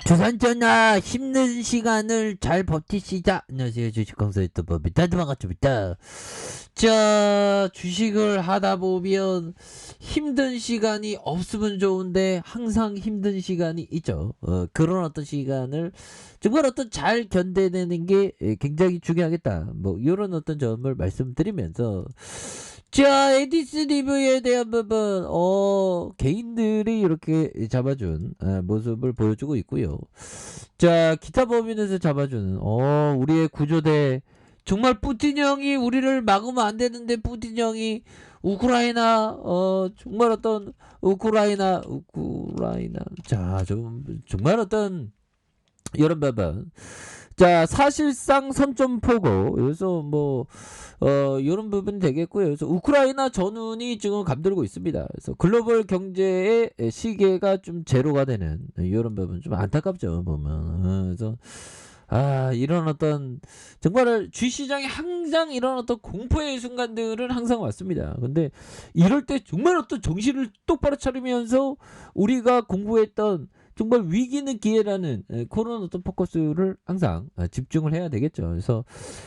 조선전화 힘든 시간을 잘 버티시자. 안녕하세요, 주식강사 유튜버 다들 반갑습니다. 자, 주식을 하다 보면 힘든 시간이 없으면 좋은데 항상 힘든 시간이 있죠. 그런 어떤 시간을 정말 어떤 잘 견뎌내는 게 굉장히 중요하겠다, 뭐 이런 어떤 점을 말씀드리면서, 자, 에디스 리뷰에 대한 부분, 개인들이 이렇게 잡아준 모습을 보여주고 있고요. 자, 기타 범위에서 잡아주는, 우리의 구조대. 정말 푸틴 형이 우리를 막으면 안 되는데, 푸틴 형이 우크라이나, 정말 어떤, 우크라이나, 자, 정말 어떤, 이런 부분. 자, 사실상 선점포고, 그래서 뭐, 이런 부분이 되겠고요. 그래서 우크라이나 전운이 지금 감돌고 있습니다. 그래서 글로벌 경제의 시계가 좀 제로가 되는 이런 부분 좀 안타깝죠, 보면. 그래서 이런 어떤 정말 주시장에 항상 이런 어떤 공포의 순간들은 항상 왔습니다. 근데 이럴 때 정말 어떤 정신을 똑바로 차리면서 우리가 공부했던 정말 위기는 기회라는 그런 어떤 포커스를 항상 집중을 해야 되겠죠. 그래서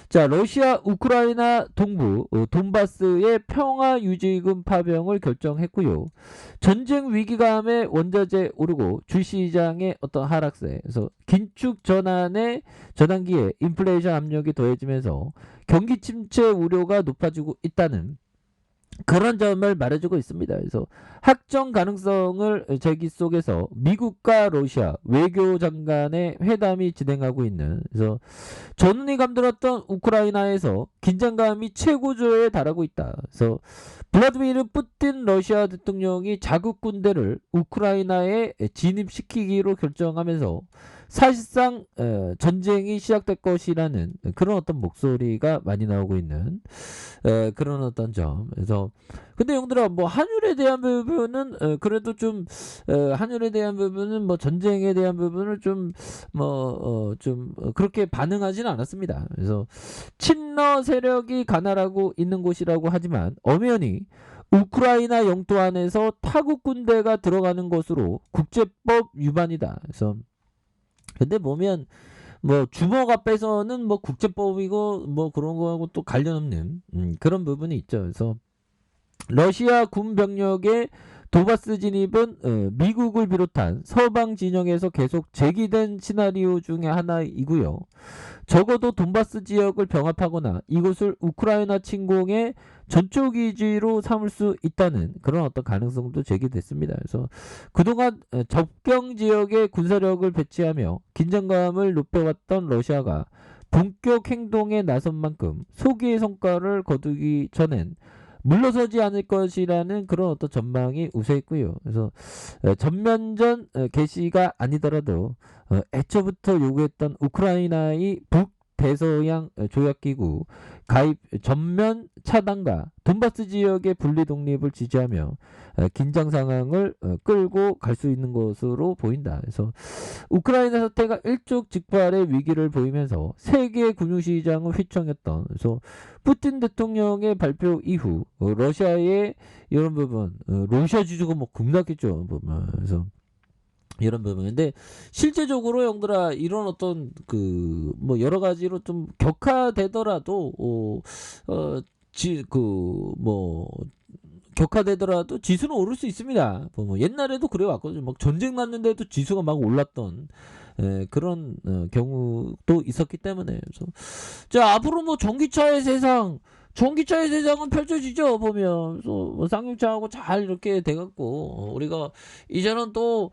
자, 러시아 우크라이나 동부 돈바스의 평화 유지군 파병을 결정했고요. 전쟁 위기감에 원자재 오르고 주시장의 어떤 하락세, 그래서 긴축 전환기에 인플레이션 압력이 더해지면서 경기 침체 우려가 높아지고 있다는 그런 점을 말해주고 있습니다. 그래서 확정 가능성을 제기 속에서 미국과 러시아 외교장관의 회담이 진행하고 있는, 그래서 전운이 감돌았던 우크라이나에서 긴장감이 최고조에 달하고 있다. 그래서 블라디미르 푸틴 러시아 대통령이 자국 군대를 우크라이나에 진입시키기로 결정하면서 사실상 전쟁이 시작될 것이라는 그런 어떤 목소리가 많이 나오고 있는 그런 어떤 점. 그래서 근데 형들아, 뭐 한율에 대한 부분은 그래도 좀 한율에 대한 부분은 뭐 전쟁에 대한 부분을 좀 그렇게 반응하지는 않았습니다. 그래서 친러 세력이 가난하고 있는 곳이라고 하지만 엄연히 우크라이나 영토 안에서 타국 군대가 들어가는 것으로 국제법 위반이다. 그래서 근데 보면 뭐 주먹 앞에서는 뭐 국제법이고 뭐 그런 거하고 또 관련 없는 그런 부분이 있죠. 그래서 러시아 군 병력의 도바스 진입은 미국을 비롯한 서방 진영에서 계속 제기된 시나리오 중에 하나이고요. 적어도 돈바스 지역을 병합하거나 이곳을 우크라이나 침공의 전초기지로 삼을 수 있다는 그런 어떤 가능성도 제기됐습니다. 그래서 그동안 접경 지역에 군사력을 배치하며 긴장감을 높여왔던 러시아가 본격 행동에 나선 만큼 소기의 성과를 거두기 전엔 물러서지 않을 것이라는 그런 어떤 전망이 우세했고요. 그래서 전면전 개시가 아니더라도 애초부터 요구했던 우크라이나의 북대서양 조약기구 가입 전면 차단과 돈바스 지역의 분리 독립을 지지하며 긴장 상황을 끌고 갈 수 있는 것으로 보인다. 그래서 우크라이나 사태가 일촉즉발의 위기를 보이면서 세계 금융시장을 휘청했던, 그래서 푸틴 대통령의 발표 이후 러시아의 이런 부분, 러시아 지수가 뭐 급락했죠, 보면. 그래서 이런 부분인데 실제적으로 형들아, 이런 어떤 그 뭐 여러 가지로 좀 격화되더라도 격화되더라도 지수는 오를 수 있습니다. 뭐 옛날에도 그래 왔거든요. 막 전쟁 났는데도 지수가 막 올랐던 그런 경우도 있었기 때문에. 그래서 자, 앞으로 뭐 전기차의 세상은 펼쳐지죠, 보면. 그래서 뭐 쌍용차하고 잘 이렇게 돼갖고 우리가 이제는 또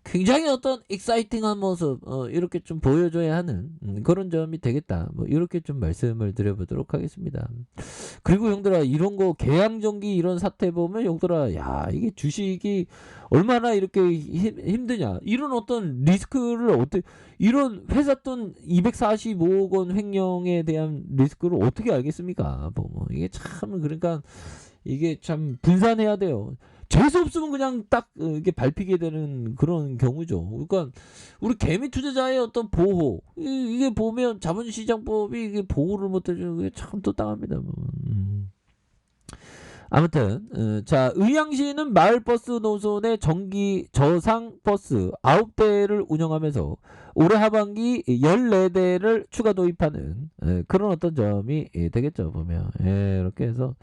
굉장히 어떤 익사이팅한 모습 이렇게 좀 보여줘야 하는 그런 점이 되겠다, 뭐 이렇게 좀 말씀을 드려보도록 하겠습니다. 그리고 형들아, 이런 거 개항전기 이런 사태 보면 형들아, 야, 이게 주식이 얼마나 이렇게 힘드냐, 이런 어떤 리스크를 어떻게, 이런 회사 돈 245억 원 횡령에 대한 리스크를 어떻게 알겠습니까? 뭐 이게 참, 그러니까 이게 참 분산해야 돼요. 재수 없으면 그냥 딱 이게 밟히게 되는 그런 경우죠. 그러니까 우리 개미 투자자의 어떤 보호, 이게 보면 자본시장법이 이게 보호를 못 해주는 게 참 또 땅합니다. 아무튼 자, 의왕시는 마을버스 노선의 전기 저상버스 9대를 운영하면서 올해 하반기 14대를 추가 도입하는 그런 어떤 점이 되겠죠 보면. 이렇게 해서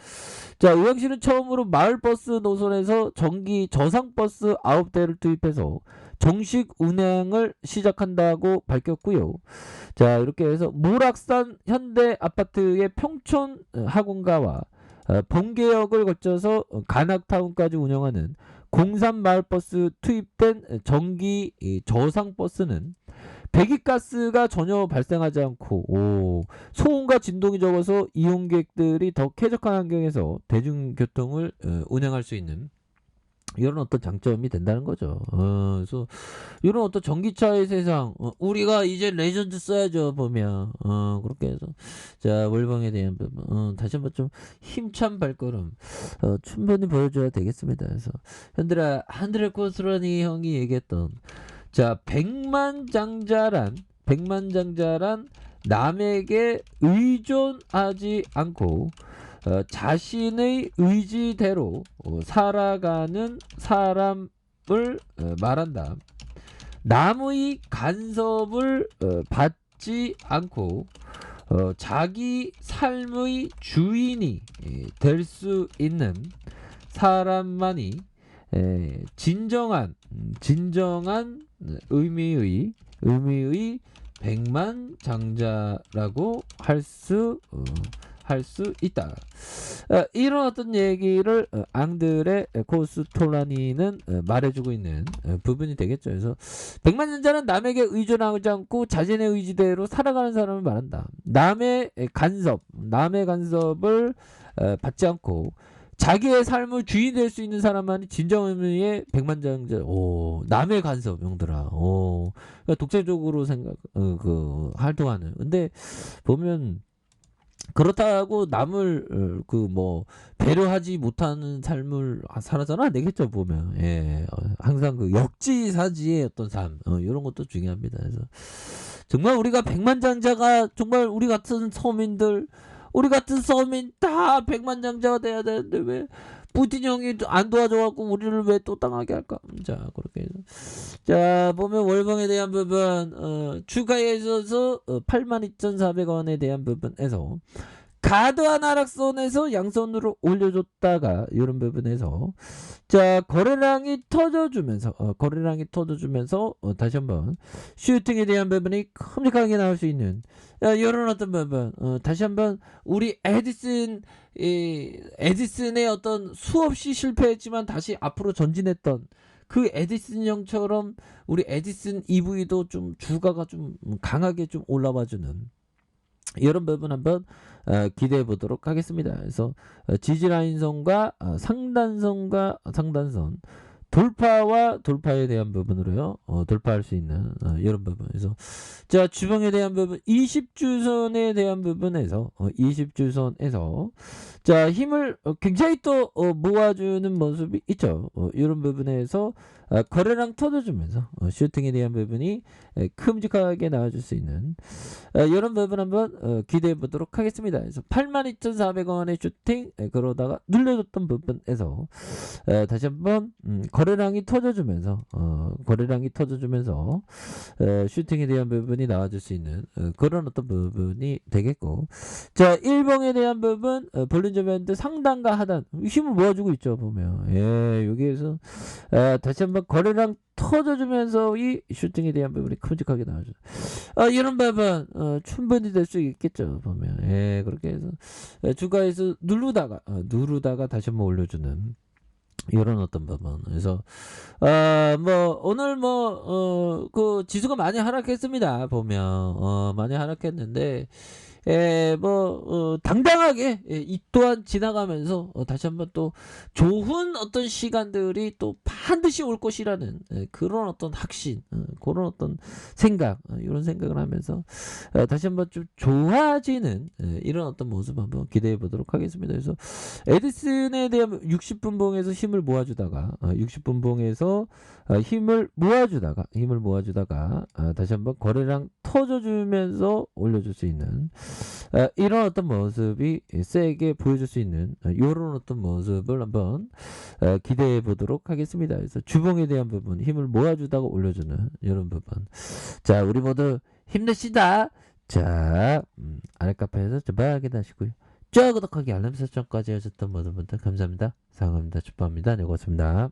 자, 의왕시는 처음으로 마을버스 노선에서 전기 저상버스 9대를 투입해서 정식 운행을 시작한다고 밝혔고요. 자, 이렇게 해서 몰악산 현대아파트의 평촌 학원가와 본계역을 거쳐서 간악타운까지 운영하는 공산 마을버스 투입된 전기 저상버스는 배기가스가 전혀 발생하지 않고 소음과 진동이 적어서 이용객들이 더 쾌적한 환경에서 대중교통을 운행할 수 있는 이런 어떤 장점이 된다는 거죠. 그래서 이런 어떤 전기차의 세상, 우리가 이제 레전드 써야죠 보면. 그렇게 해서 자, 월봉에 대한 부분, 다시 한번 좀 힘찬 발걸음 충분히 보여줘야 되겠습니다. 그래서 한드레 코스라니 형이 얘기했던 자, 백만장자란 남에게 의존하지 않고 자신의 의지대로 살아가는 사람을 말한다. 남의 간섭을 받지 않고 자기 삶의 주인이 될 수 있는 사람만이 진정한 의미의 백만장자라고 할 수 있다. 이런 어떤 얘기를 앙드레 코스톨라니는 말해주고 있는 부분이 되겠죠. 그래서 백만장자는 남에게 의존하지 않고 자신의 의지대로 살아가는 사람을 말한다. 남의 간섭을 받지 않고 자기의 삶을 주인 될 수 있는 사람만이 진정 의미의 백만장자. 남의 간섭, 형들아. 그러니까 독자적으로 활동하는. 근데 보면 그렇다고 남을 배려하지 못하는 삶을 살아서는 안 되겠죠 보면. 항상 그 역지사지의 어떤 삶, 이런 것도 중요합니다. 그래서 정말 우리가 백만장자가 정말 우리 같은 서민 다 백만장자가 돼야 되는데 왜 푸틴 형이 안 도와줘갖고 우리를 왜 또 당하게 할까? 자, 그렇게 해서 자, 보면 월봉에 대한 부분 추가에 있어서 82,400원에 대한 부분에서 가드한 하락선에서 양손으로 올려줬다가 이런 부분에서 자, 거래량이 터져주면서 다시 한번 슈팅에 대한 부분이 큼직하게 나올 수 있는 이런 어떤 부분, 다시 한번 우리 에디슨의 어떤 수없이 실패했지만 다시 앞으로 전진했던 그 에디슨 형처럼 우리 에디슨 EV도 좀 주가가 좀 강하게 좀 올라와주는 이런 부분 한번 기대해 보도록 하겠습니다. 그래서 지지라인선과 상단선 돌파와 돌파에 대한 부분으로요, 돌파할 수 있는 이런 부분. 그래서 자, 주봉에 대한 부분 20주선에 대한 부분에서 20주선에서 자, 힘을 굉장히 또 모아주는 모습이 있죠. 이런 부분에서 거래량 터져주면서 슈팅에 대한 부분이 큼직하게 나와줄 수 있는 이런 부분 한번 기대해 보도록 하겠습니다. 그래서 82,400원의 슈팅, 그러다가 눌려줬던 부분에서 다시 한번 거래량이 터져주면서 슈팅에 대한 부분이 나와줄 수 있는 그런 어떤 부분이 되겠고, 자, 일봉에 대한 부분 볼린저 밴드 상단과 하단 힘을 모아주고 있죠 보면. 여기에서 다시 한번 거래량 터져주면서 이 슈팅에 대한 부분이 큼직하게 나와줘. 이런 부분 충분히 될 수 있겠죠 보면. 그렇게 해서 주가에서 누르다가 다시 한번 올려주는 이런 어떤 부분. 그래서 오늘 그 지수가 많이 하락했습니다 보면. 많이 하락했는데 당당하게 이 또한 지나가면서 다시 한번 또 좋은 어떤 시간들이 또 반드시 올 것이라는 그런 어떤 확신, 그런 어떤 생각, 이런 생각을 하면서 다시 한번 좀 좋아지는 이런 어떤 모습 한번 기대해 보도록 하겠습니다. 그래서 에디슨에 대한 60분 봉에서 힘을 모아주다가 60분 봉에서 힘을 모아주다가 다시 한번 거래량 터져주면서 올려줄 수 있는 이런 어떤 모습이 세게 보여줄 수 있는 이런 어떤 모습을 한번 기대해 보도록 하겠습니다. 그래서 주봉에 대한 부분 힘을 모아주다가 올려주는 이런 부분. 자, 우리 모두 힘내시다. 자, 아래 카페에서 좀 확인하시고요. 저 구독하기 알람 설정까지 하셨던 모든 분들 감사합니다. 사랑합니다. 축복합니다. 네, 고맙습니다.